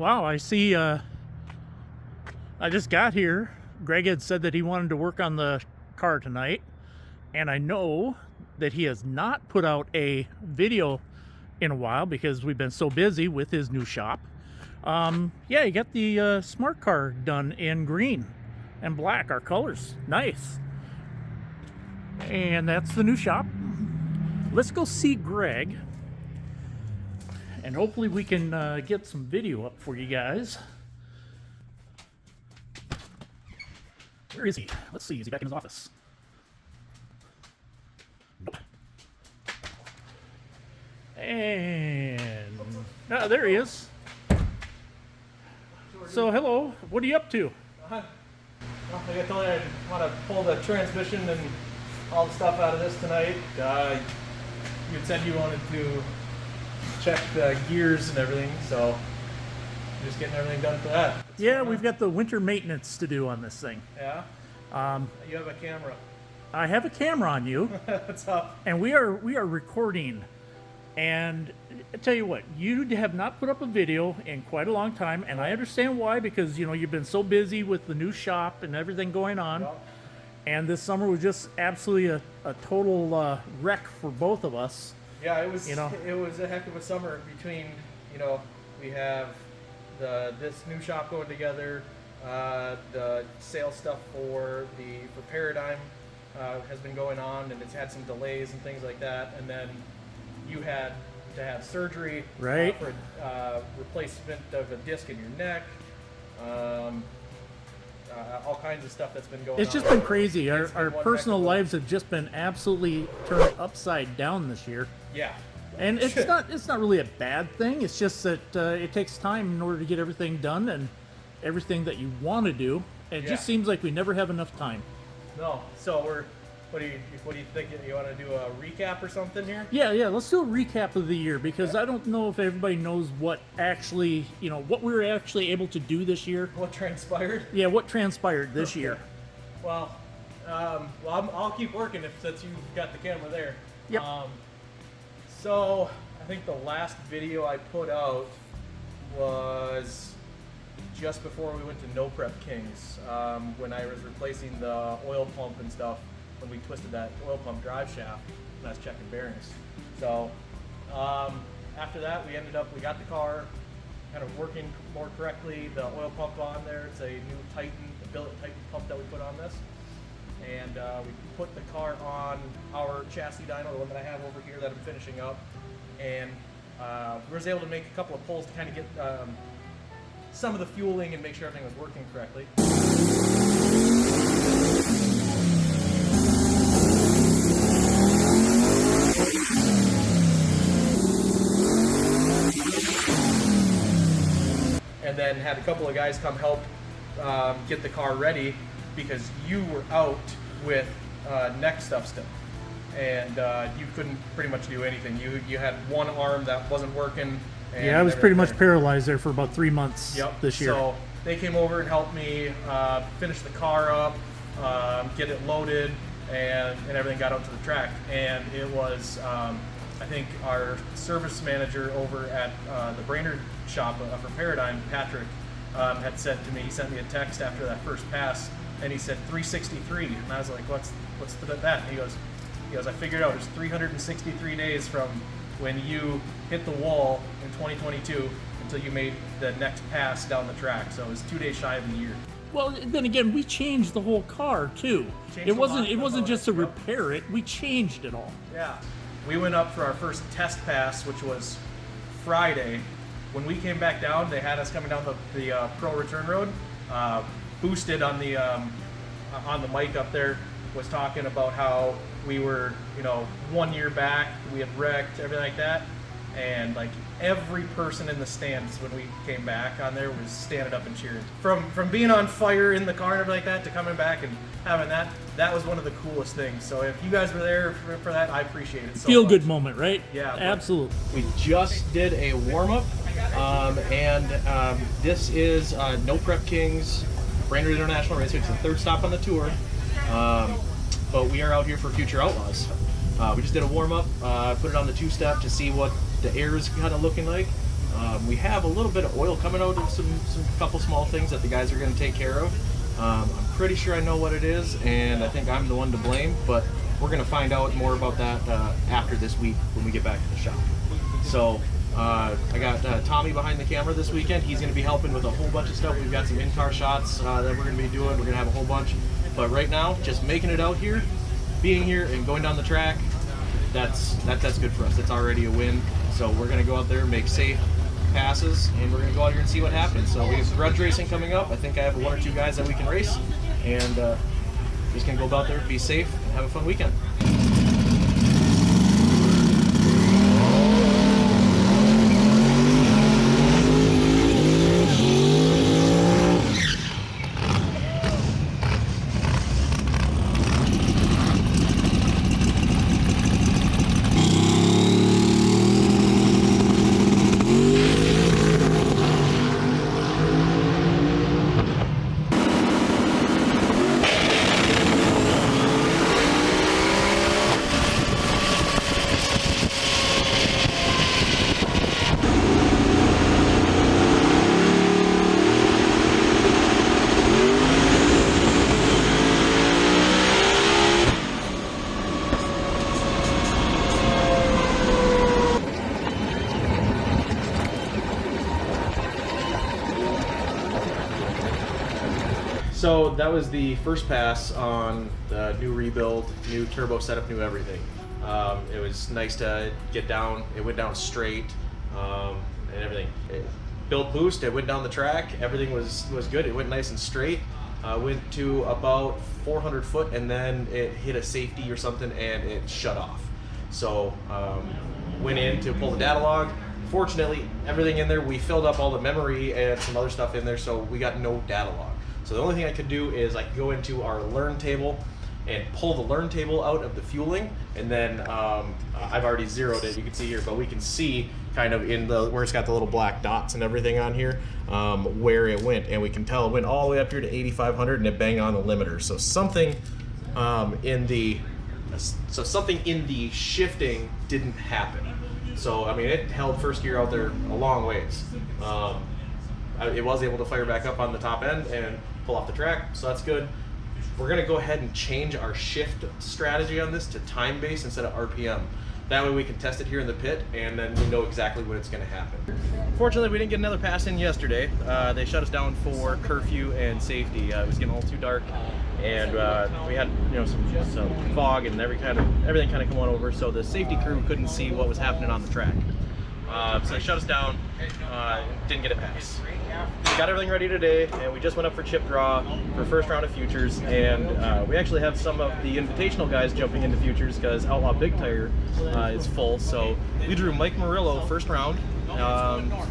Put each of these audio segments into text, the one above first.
Wow, I see. I just got here. Greg had said that he wanted to work on the car tonight, and I know that he has not put out a video in a while because we've been so busy with his new shop. Yeah, he got the smart car done in green and black, our colors. Nice. And that's the new shop. Let's go see Greg, and hopefully we can get some video up for you guys. Where is he? Let's see. Is he back in his office? Nope. And there he is. So hello. What are you up to? Well, like I told you, I want to pull the transmission and all the stuff out of this tonight. You had said you wanted to check the gears and everything, so just getting everything done for that. Yeah, we've got the winter maintenance to do on this thing. Yeah? You have a camera. I have a camera on you. What's up? And we are recording. And I tell you what, you have not put up a video in quite a long time, and I understand why, because you've been so busy with the new shop and everything going on. Yep. And this summer was just absolutely a total wreck for both of us. Yeah, it was. It was a heck of a summer. Between we have this new shop going together, the sales stuff for Paradigm has been going on, and it's had some delays and things like that. And then you had to have surgery, right, for replacement of a disc in your neck. All kinds of stuff that's been going on. It's just been crazy. Our personal lives have just been absolutely turned upside down this year. Yeah. And it's not really a bad thing. It's just that it takes time in order to get everything done and everything that you want to do. It just seems like we never have enough time. No. So what do you think? You want to do a recap or something here? Yeah. Let's do a recap of the year, because I don't know if everybody knows what actually, what we were actually able to do this year. What transpired? Yeah, what transpired this year. Well, I'll keep working since you've got the camera there. Yep. So I think the last video I put out was just before we went to No Prep Kings, when I was replacing the oil pump and stuff, when we twisted that oil pump drive shaft, and I was checking bearings. So after that, we got the car kind of working more correctly. The oil pump on there, it's a new Titan, a billet Titan pump that we put on this. And we put the car on our chassis dyno, the one that I have over here that I'm finishing up. And we was able to make a couple of pulls to kind of get some of the fueling and make sure everything was working correctly. And then had a couple of guys come help get the car ready, because you were out with neck stuff still, and you couldn't pretty much do anything. You had one arm that wasn't working. And yeah, I was pretty much paralyzed there for about 3 months this year. So they came over and helped me finish the car up, get it loaded, and everything got out to the track. And it was, I think our service manager over at the Brainerd shop for Paradigm, Patrick, had said to me, he sent me a text after that first pass, and he said 363, and I was like, what's that? And he goes, I figured out it's 363 days from when you hit the wall in 2022 until you made the next pass down the track. So it was 2 days shy of a year. Well, then again, we changed the whole car too. It wasn't just to repair it. We changed it all. Yeah. We went up for our first test pass, which was Friday. When we came back down, they had us coming down the Pro Return Road. Boosted on the mic up there was talking about how we were 1 year back, we had wrecked, everything like that, and like every person in the stands when we came back on there was standing up and cheering. From being on fire in the car and everything like that to coming back and having that was one of the coolest things. So if you guys were there for that, I appreciate it so Feel much. good moment, right? Yeah, absolutely. We just did a warm-up, and this is No Prep Kings Brainerd International Race. It's the third stop on the tour, but we are out here for Future Outlaws. We just did a warm-up, put it on the two-step to see what the air is kind of looking like, We have a little bit of oil coming out of some couple small things that the guys are going to take care of. I'm pretty sure I know what it is, and I think I'm the one to blame, but we're going to find out more about that after this week when we get back to the shop. So I got Tommy behind the camera this weekend. He's going to be helping with a whole bunch of stuff. We've got some in-car shots that we're going to be doing. We're going to have a whole bunch. But right now, just making it out here, being here and going down the track, that's good for us. It's already a win. So we're going to go out there, make safe passes, and we're going to go out here and see what happens. So we have grudge racing coming up. I think I have 1 or 2 guys that we can race, and just going to go out there, be safe, and have a fun weekend. So that was the first pass on the new rebuild, new turbo setup, new everything. It was nice to get down. It went down straight and everything. Built boost, it went down the track. Everything was good. It went nice and straight. Went to about 400 foot and then it hit a safety or something and it shut off. So went in to pull the data log. Fortunately, everything in there, we filled up all the memory and some other stuff in there, so we got no data log. So the only thing I could do is I could go into our learn table and pull the learn table out of the fueling, and then I've already zeroed it, you can see here, but we can see kind of in the where it's got the little black dots and everything on here where it went, and we can tell it went all the way up here to 8,500 and it banged on the limiter. So something in the shifting didn't happen. So I mean, it held first gear out there a long ways. It was able to fire back up on the top end and pull off the track, so that's good. We're gonna go ahead and change our shift strategy on this to time-based instead of RPM. That way we can test it here in the pit, and then we know exactly when it's gonna happen. Fortunately, we didn't get another pass in yesterday. They shut us down for curfew and safety. It was getting a little too dark, and we had some fog and everything kind of come on over, so the safety crew couldn't see what was happening on the track. So they shut us down, didn't get a pass. We got everything ready today, and we just went up for chip draw for first round of futures, and we actually have some of the invitational guys jumping into futures because Outlaw Big Tire is full. So we drew Mike Murillo first round,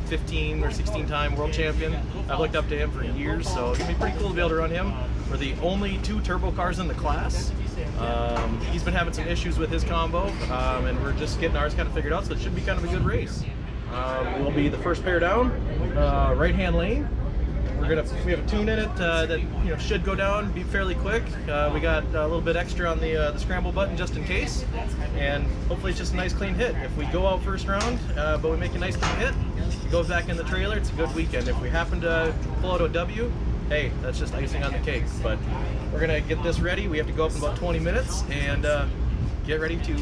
15 or 16 time world champion. I've looked up to him for years, so it's gonna be pretty cool to be able to run him. We're the only 2 turbo cars in the class. He's been having some issues with his combo, and we're just getting ours kind of figured out, so it should be kind of a good race. We'll be the first pair down, right-hand lane. We have a tune in it that should go down, be fairly quick. We got a little bit extra on the scramble button just in case, and hopefully it's just a nice clean hit. If we go out first round, but we make a nice clean hit, we go back in the trailer, it's a good weekend. If we happen to pull out a W, hey, that's just icing on the cake. But we're gonna get this ready. We have to go up in about 20 minutes and get ready to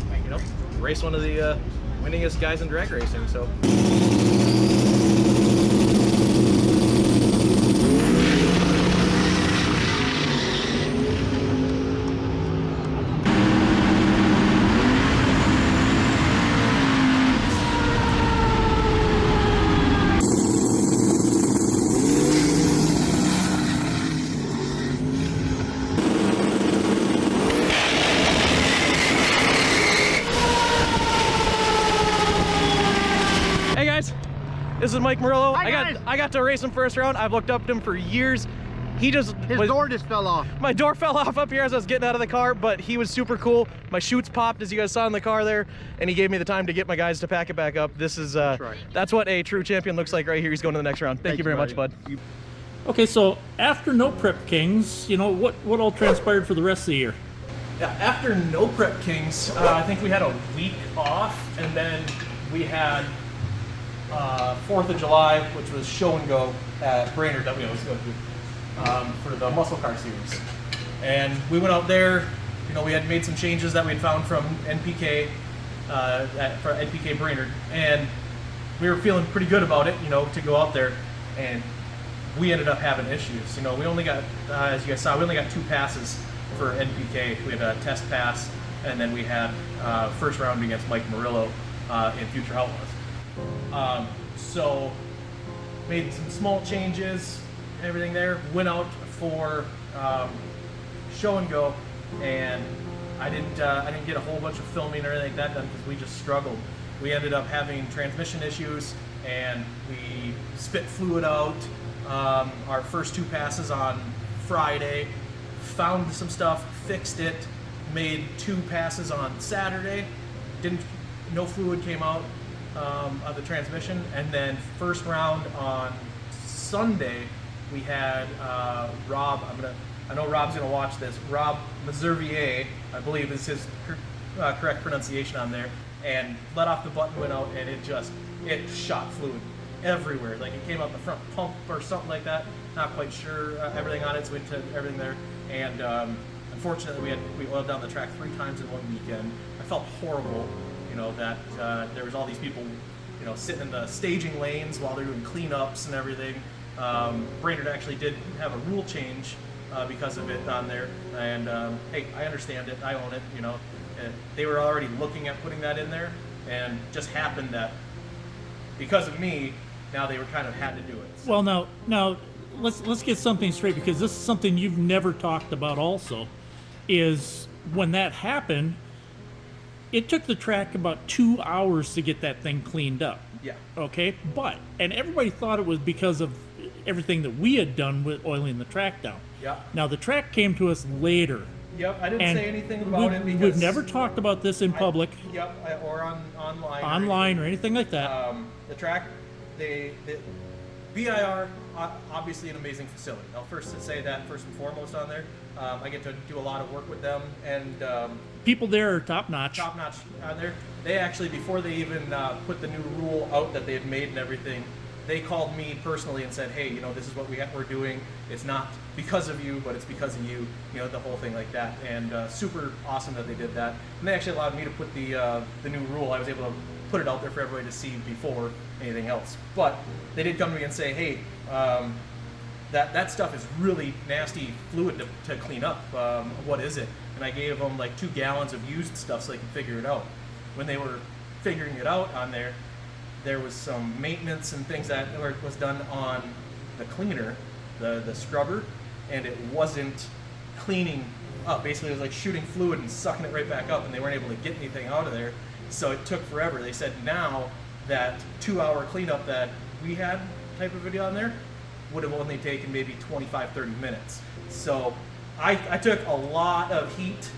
race one of the winningest guys in drag racing. So. This is Mike Murillo. I got to race him first round. I've looked up to him for years. His door just fell off. My door fell off up here as I was getting out of the car, but he was super cool. My chutes popped, as you guys saw in the car there, and he gave me the time to get my guys to pack it back up. This is that's what a true champion looks like right here. He's going to the next round. Thank you very much, bud. Okay, so after No Prep Kings, what all transpired for the rest of the year? Yeah, after No Prep Kings, I think we had a week off, and then we had 4th of July, which was show and go at Brainerd that we always go to for the muscle car series. And we went out there. You know, we had made some changes that we had found from NPK for NPK Brainerd, and we were feeling pretty good about it. You know, to go out there, and we ended up having issues. You know, we only got, as you guys saw, we only got 2 passes for NPK. We had a test pass, and then we had first round against Mike Murillo in Future Outlaws. So made some small changes, everything there. Went out for show and go, and I didn't get a whole bunch of filming or anything like that done because we just struggled. We ended up having transmission issues, and we spit fluid out. Our first 2 passes on Friday, found some stuff, fixed it, made 2 passes on Saturday. No fluid came out of the transmission, and then first round on Sunday we had Rob. I know Rob's gonna watch this. Rob Mazurvier, I believe is his correct pronunciation on there, and let off the button, went out, and it shot fluid everywhere. Like it came out the front pump or something like that. Not quite sure everything on it, so we did everything there. And unfortunately, we oiled down the track 3 times in one weekend. I felt horrible, you know, that there was all these people, you know, sitting in the staging lanes while they're doing cleanups and everything. Brainerd actually did have a rule change because of it on there, and hey, I understand it, I own it, you know. They were already looking at putting that in there, and just happened that because of me, now they were kind of had to do it. Well, now let's get something straight, because this is something you've never talked about. Also, is when that happened, it took the track about 2 hours to get that thing cleaned up. Yeah. Okay, and everybody thought it was because of everything that we had done with oiling the track down. Yeah. Now the track came to us later. Yep, I didn't And say anything about it because we've never talked about this in public, or online. online or anything like that. The track, the BIR, obviously an amazing facility. I'll first say that first and foremost on there. I get to do a lot of work with them, and People there are top notch. top notch on there. They actually, before they even put the new rule out that they had made and everything, they called me personally and said, hey, you know, this is what we're doing. It's not because of you, but it's because of you, you know, the whole thing like that. And super awesome that they did that. And they actually allowed me to put the new rule. I was able to put it out there for everybody to see before anything else. But they did come to me and say, hey, that stuff is really nasty fluid to clean up. What is it? And I gave them like 2 gallons of used stuff so they could figure it out. When they were figuring it out on there was some maintenance and things that was done on the cleaner, the scrubber, and it wasn't cleaning up. Basically, it was like shooting fluid and sucking it right back up, and they weren't able to get anything out of there. So it took forever. They said now that 2-hour cleanup that we had type of video on there would have only taken maybe 25-30 minutes. So I took a lot of heat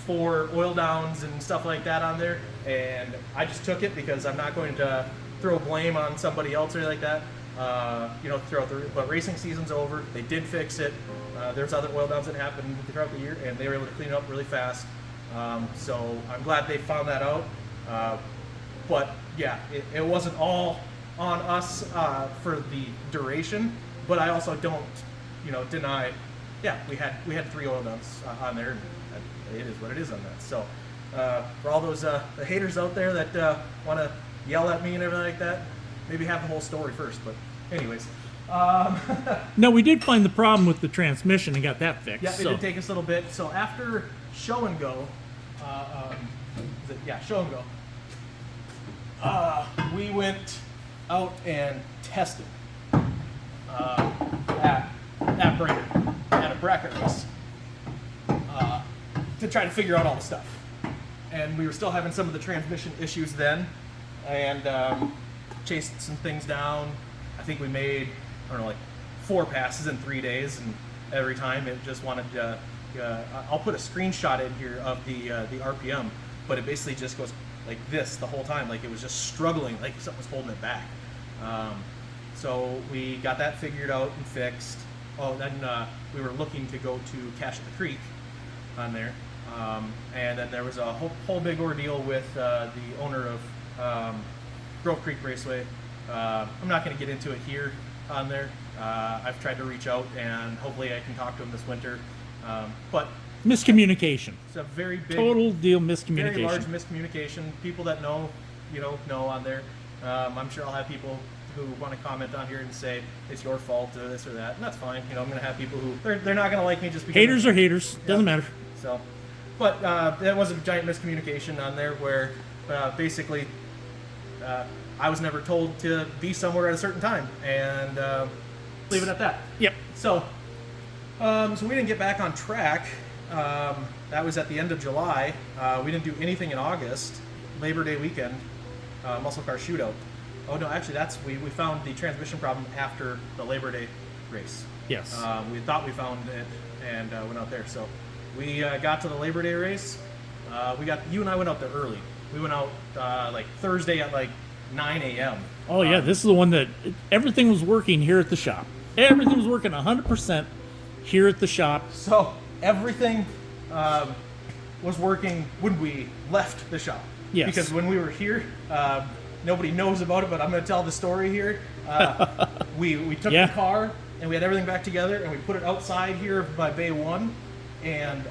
for oil downs and stuff like that on there, and I just took it because I'm not going to throw blame on somebody else or like that. You know, but racing season's over. They did fix it. There's other oil downs that happened throughout the year, and they were able to clean it up really fast. So I'm glad they found that out. But yeah, it wasn't all on us for the duration, but I also don't, you know, deny. Yeah, we had 3 oil dumps on there, and it is what it is on that. So for all those the haters out there that want to yell at me and everything like that, maybe have the whole story first. But anyways. No, we did find the problem with the transmission and got that fixed. Yeah, it did take us a little bit. So after show and go, show and go, we went out and tested at Brainerd at a bracket race to try to figure out all the stuff. And we were still having some of the transmission issues then, and chased some things down. I think we made, I don't know, like 4 passes in 3 days, and every time it just wanted to. I'll put a screenshot in here of the RPM, but it basically just goes like this the whole time, like it was just struggling, like something was holding it back. So we got that figured out and fixed. Oh, then we were looking to go to Cache the Creek on there, and then there was a whole big ordeal with the owner of Grove Creek Raceway. I'm not going to get into it here on there. I've tried to reach out, and hopefully I can talk to him this winter. But Miscommunication. it's a very big, Total deal miscommunication. very large miscommunication. People that know, know on there. I'm sure I'll have people who want to comment on here and say it's your fault or this or that, and that's fine. I'm going to have people who they're not going to like me just because Haters are haters. Doesn't matter. So, but there was a giant miscommunication on there where basically I was never told to be somewhere at a certain time, and leave it at that. Yep. So, so we didn't get back on track. That was at the end of July. We didn't do anything in August. Labor Day weekend, muscle car shootout. Oh no, actually we found the transmission problem after the Labor Day race. Yes. We thought we found it and went out there. So we got to the Labor Day race. You and I went out there early. We went out like Thursday at like 9 a.m. Oh yeah, this is the one that everything was working here at the shop. Everything was working 100% here at the shop. So everything was working when we left the shop. Yes. Because when we were here, nobody knows about it, but I'm going to tell the story here. We took the car and we had everything back together, and we put it outside here by Bay 1, and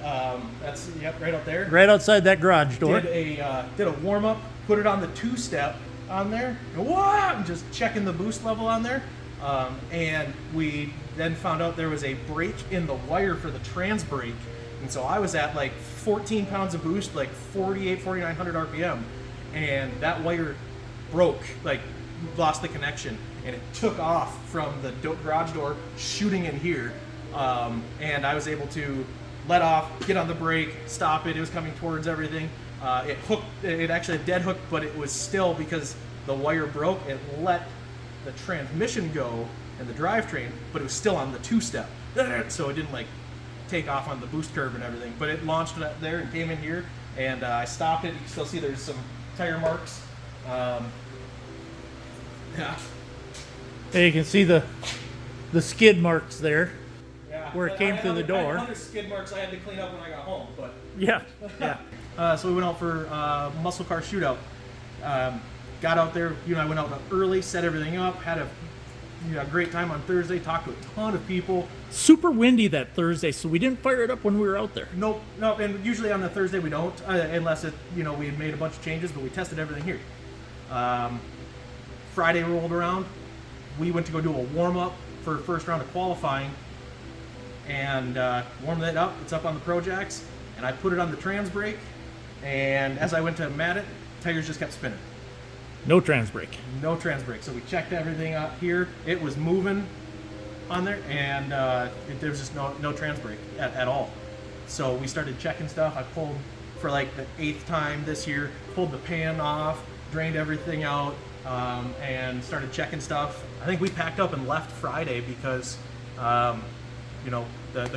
that's right out there. Right outside that garage door. Did a warm up, put it on the 2-step on there, and just checking the boost level on there. And we then found out there was a break in the wire for the trans brake. And so I was at like 14 pounds of boost, like 4,900 RPM. And that wire broke, like lost the connection. And it took off from the garage door, shooting in here. And I was able to let off, get on the brake, stop it. It was coming towards everything. It hooked, it actually dead hooked, but it was still, because the wire broke, it let the transmission go and the drivetrain, but it was still on the 2-step. So it didn't like take off on the boost curve and everything, but it launched there and came in here, and I stopped it. You can still see there's some tire marks. Yeah. There you can see the skid marks there. Yeah. Where it came through the door. I had other skid marks I had to clean up when I got home, but Yeah. yeah. So we went out for muscle car shootout. Got out there. You and I went out early, set everything up, had a great time on Thursday. Talked to a ton of people. Super windy that Thursday, so we didn't fire it up when we were out there. Nope. And usually on a Thursday we don't, unless we had made a bunch of changes. But we tested everything here. Friday rolled around. We went to go do a warm up for first round of qualifying, and warmed it up. It's up on the Pro Jacks, and I put it on the trans brake. And as I went to mat it, tires just kept spinning. No trans brake. No trans brake. So we checked everything out here. It was moving on there, and there was just no trans brake at all. So we started checking stuff. I pulled for like the 8th time this year, pulled the pan off, drained everything out, and started checking stuff. I think we packed up and left Friday because the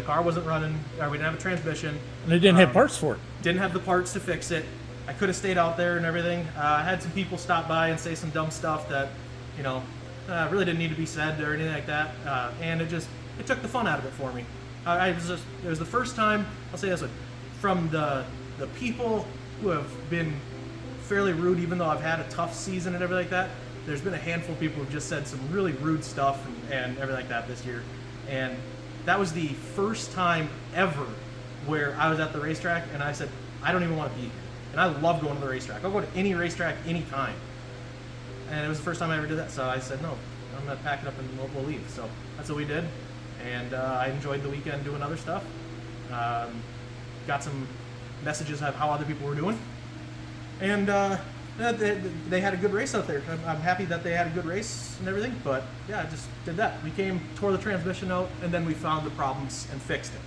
car wasn't running, or we didn't have a transmission. And they didn't have parts for it. Didn't have the parts to fix it. I could have stayed out there and everything. I had some people stop by and say some dumb stuff that, really didn't need to be said or anything like that. And it took the fun out of it for me. It was the first time, I'll say this one, from the people who have been fairly rude, even though I've had a tough season and everything like that. There's been a handful of people who've just said some really rude stuff and everything like that this year. And that was the first time ever where I was at the racetrack and I said, I don't even want to be here. And I love going to the racetrack. I'll go to any racetrack anytime. And it was the first time I ever did that. So I said, no, I'm going to pack it up and we'll leave. So that's what we did. And I enjoyed the weekend doing other stuff. Got some messages of how other people were doing. And they had a good race out there. I'm happy that they had a good race and everything. But yeah, I just did that. We tore the transmission out, and then we found the problems and fixed it.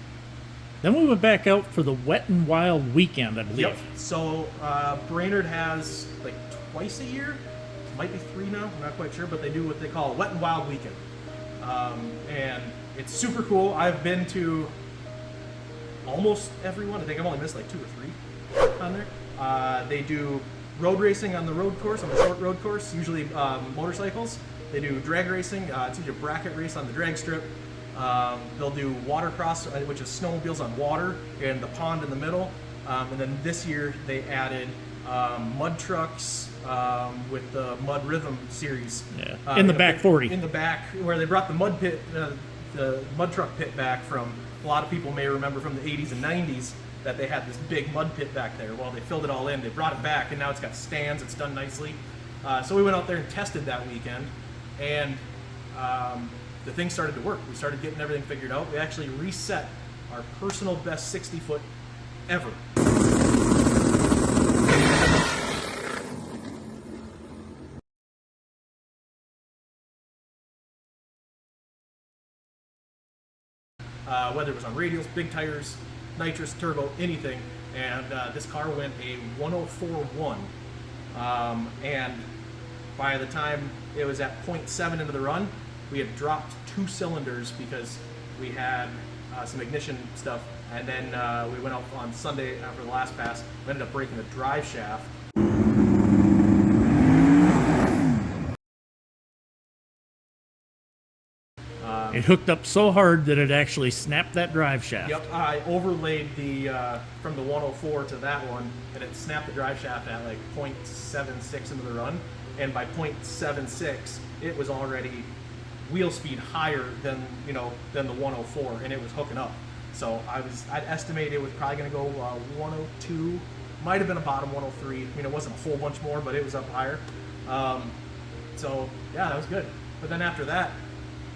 Then we went back out for the Wet and Wild weekend, I believe. Yep. So Brainerd has like twice a year, might be 3 now, I'm not quite sure, but they do what they call a Wet and Wild weekend. And it's super cool. I've been to almost every one. I think I've only missed like 2 or 3 on there. They do road racing on the road course, on the short road course, usually motorcycles. They do drag racing. It's usually a bracket race on the drag strip. They'll do watercross, which is snowmobiles on water, and the pond in the middle. And then this year they added mud trucks with the Mud Rhythm series. Yeah. In the back 40. In the back, where they brought the mud pit, the mud truck pit back from. A lot of people may remember from the 80s and 90s that they had this big mud pit back there. Well, they filled it all in. They brought it back, and now it's got stands. It's done nicely. So we went out there and tested that weekend, and the thing started to work. We started getting everything figured out. We actually reset our personal best 60-foot ever. Whether it was on radials, big tires, nitrous, turbo, anything. And this car went a 104.1. And by the time it was at 0.7 into the run, we had dropped 2 cylinders because we had some ignition stuff. And then we went out on Sunday after the last pass. We ended up breaking the drive shaft. It hooked up so hard that it actually snapped that drive shaft. Yep, I overlaid the from the 104 to that one, and it snapped the drive shaft at like 0.76 into the run, and by 0.76, it was already wheel speed higher than the 104, and it was hooking up. So I'd estimate it was probably going to go 102, might have been a bottom 103. I mean, it wasn't a whole bunch more, but it was up higher. So yeah, that was good. But then after that,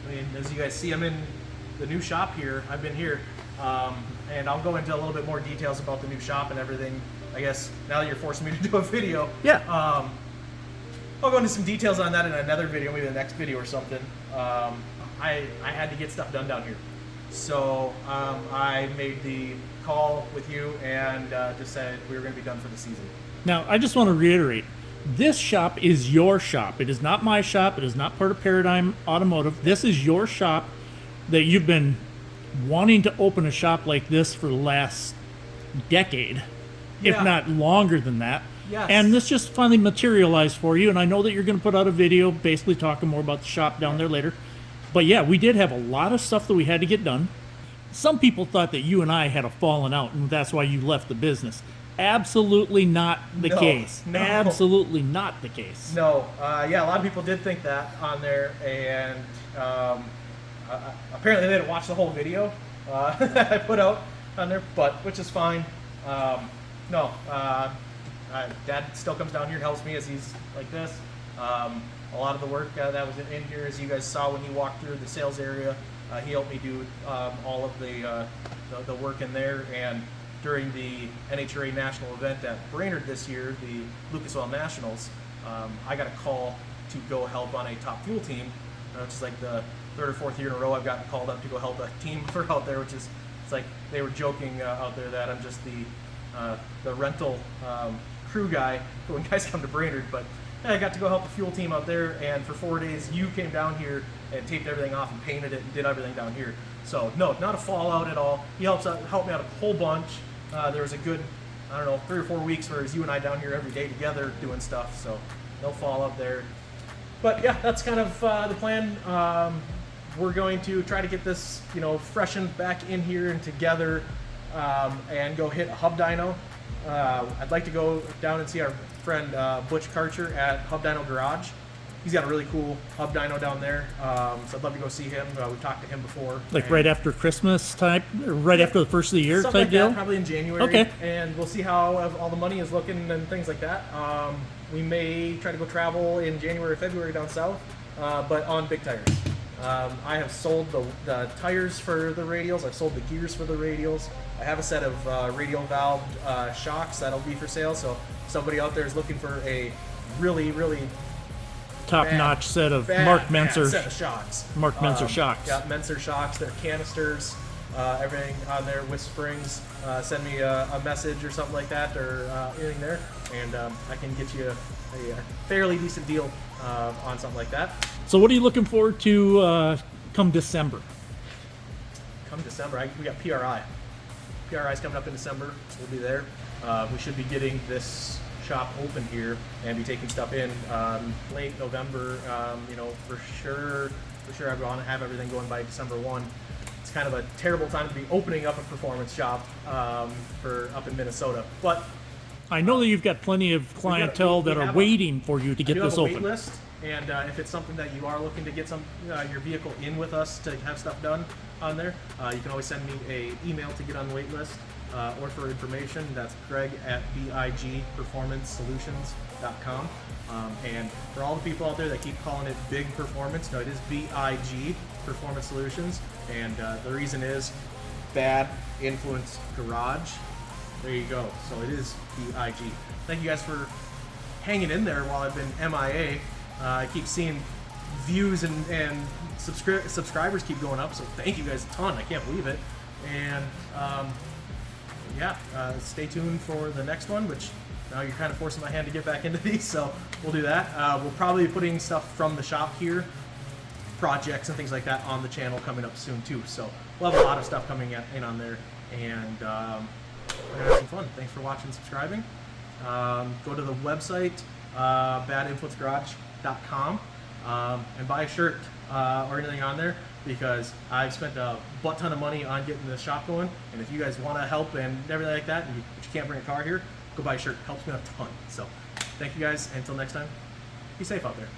I mean, as you guys see, I'm in the new shop here. I've been here, and I'll go into a little bit more details about the new shop and everything. I guess now that you're forcing me to do a video, yeah, I'll go into some details on that in another video, maybe the next video or something. I had to get stuff done down here, so I made the call with you and just said we were going to be done for the season. Now, I just want to reiterate. This shop is your shop. It is not my shop. It is not part of Paradigm Automotive. This is your shop that you've been wanting to open a shop like this for the last decade, if not longer than that. Yes. And this just finally materialized for you. And I know that you're going to put out a video basically talking more about the shop down there later. But yeah, we did have a lot of stuff that we had to get done. Some people thought that you and I had a falling out, and that's why you left the business. Absolutely not the case. No. Absolutely not the case. No. Yeah, a lot of people did think that on there, and apparently they didn't watch the whole video that I put out on there, but which is fine. No. Dad still comes down here and helps me as he's like this. A lot of the work that was in here, as you guys saw when he walked through the sales area, he helped me do all of the work in there. And during the NHRA national event at Brainerd this year, the Lucas Oil Nationals, I got a call to go help on a top fuel team, which is like the 3rd or 4th year in a row I've gotten called up to go help a team for out there, which is, it's like they were joking out there that I'm just the rental crew guy when guys come to Brainerd, but I got to go help the fuel team out there, and for 4 days you came down here and taped everything off and painted it and did everything down here. So no, not a fallout at all. He helped me out a whole bunch. There was a good, 3 or 4 weeks where it was you and I down here every day together doing stuff, so no fallout there. But yeah, that's kind of the plan. We're going to try to get this, freshened back in here and together, and go hit a hub dyno. I'd like to go down and see our friend Butch Karcher at Hub Dyno Garage. He's got a really cool hub dyno down there, so I'd love to go see him. We've talked to him before. Like right after Christmas type, or right after the first of the year something type like deal? That, probably in January. Okay. And we'll see how all the money is looking and things like that. We may try to go travel in January or February down south, but on big tires. I have sold the tires for the radials. I've sold the gears for the radials. I have a set of radial valved shocks that'll be for sale. So if somebody out there is looking for a really, really top-notch set of Mark Menser set of shocks. Mark Menser shocks. Yeah, Menser shocks. They're canisters. Everything on there with springs. Send me a message or something like that, or anything there, and I can get you a fairly decent deal on something like that. So what are you looking forward to come December? Come December, we got PRI. PRI's coming up in December, so we'll be there. We should be getting this shop open here and be taking stuff in late November. For sure I want to have everything going by December 1. It's kind of a terrible time to be opening up a performance shop for up in Minnesota, but I know that you've got plenty of clientele that are waiting for you to get this open. open. Wait list, and if it's something that you are looking to get your vehicle in with us to have stuff done on there, you can always send me an email to get on the wait list, or for information, that's Greg at bigperformancesolutions.com. And for all the people out there that keep calling it Big Performance, no, it is BIG Performance Solutions, and the reason is Bad Influence Garage. There you go. So it is BIG. Thank you guys for hanging in there while I've been MIA. I keep seeing views and subscribers keep going up, so thank you guys a ton. I can't believe it. And yeah, stay tuned for the next one, which now you're kind of forcing my hand to get back into these, so we'll do that. We'll probably be putting stuff from the shop here, projects and things like that on the channel coming up soon too. So we'll have a lot of stuff coming in on there, and we're gonna have some fun. Thanks for watching and subscribing. Go to the website, badinfluencegarage.com, and buy a shirt or anything on there, because I've spent a butt ton of money on getting the shop going, and if you guys want to help and everything like that, but you can't bring a car here, go buy a shirt. Helps me a ton. So thank you guys. Until next time, be safe out there.